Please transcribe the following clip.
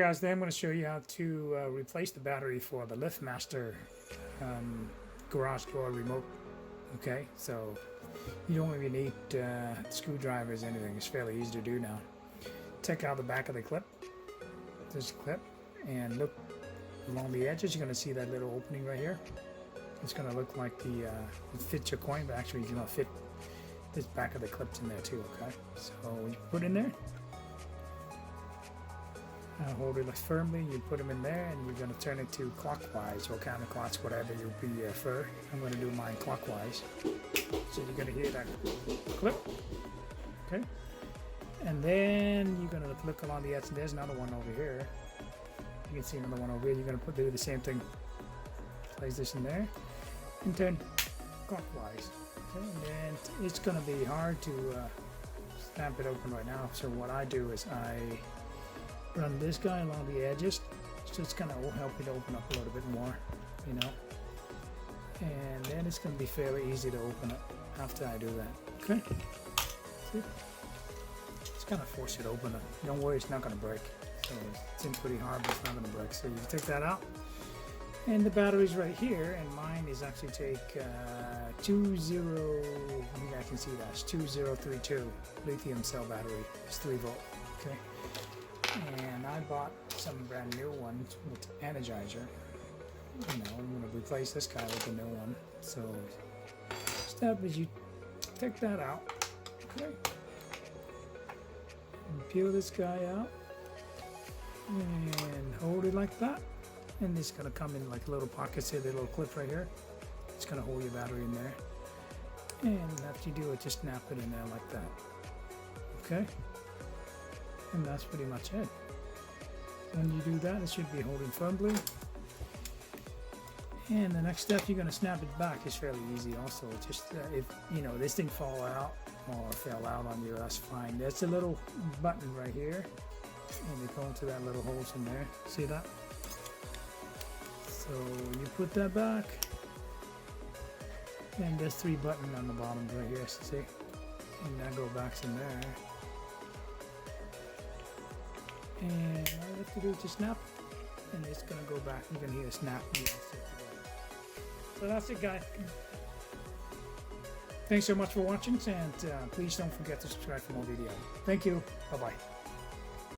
guys, today I'm going to show you how to replace the battery for the Liftmaster garage door remote. Okay, so you don't even need screwdrivers or anything. It's fairly easy to do now. Take out the back of the clip, this clip, and look along the edges. You're going to see that little opening right here. It's going to look like it fits your coin, but actually you're going to fit this back of the clips in there too. Okay, so you put in there. Hold it firmly, you put them in there, and you're going to turn it to clockwise or counterclocks, whatever you prefer. I'm going to do mine clockwise. So you're going to hear that clip, okay? And then you're going to look along the edge, and there's another one over here. You can see another one over here. You're going to do the same thing. Place this in there, and turn clockwise. Okay? And then it's going to be hard to snap it open right now. So what I do is I run this guy along the edges, so it's gonna help it open up a little bit more, you know. And then it's gonna be fairly easy to open it after I do that. Okay. See? It's gonna force it open. Don't worry, it's not gonna break. So it seems pretty hard, but it's not gonna break. So you take that out, and the battery's right here. And mine is actually take I think I can see that. It's 2032 lithium cell battery. It's 3 volt. Okay. And I bought some brand new ones with Energizer. You know, I'm going to replace this guy with a new one. So, step is you take that out, okay? And peel this guy out and hold it like that. And it's going to come in like little pockets here, the little clip right here. It's going to hold your battery in there. And after you do it, just snap it in there like that. Okay? And that's pretty much it. When you do that, it should be holding firmly. And the next step, you're going to snap it back. It's fairly easy also. Just if you know this thing fall out or fell out on you, that's fine. There's a little button right here, and you go into that little holes in there. See that? So you put that back, and there's 3 buttons on the bottom right here. See? And that go back in there. And all you have to do is just snap, and it's gonna go back. You're gonna hear a snap. So that's it, guys. Thanks so much for watching, and please don't forget to subscribe for more videos. Thank you. Bye bye.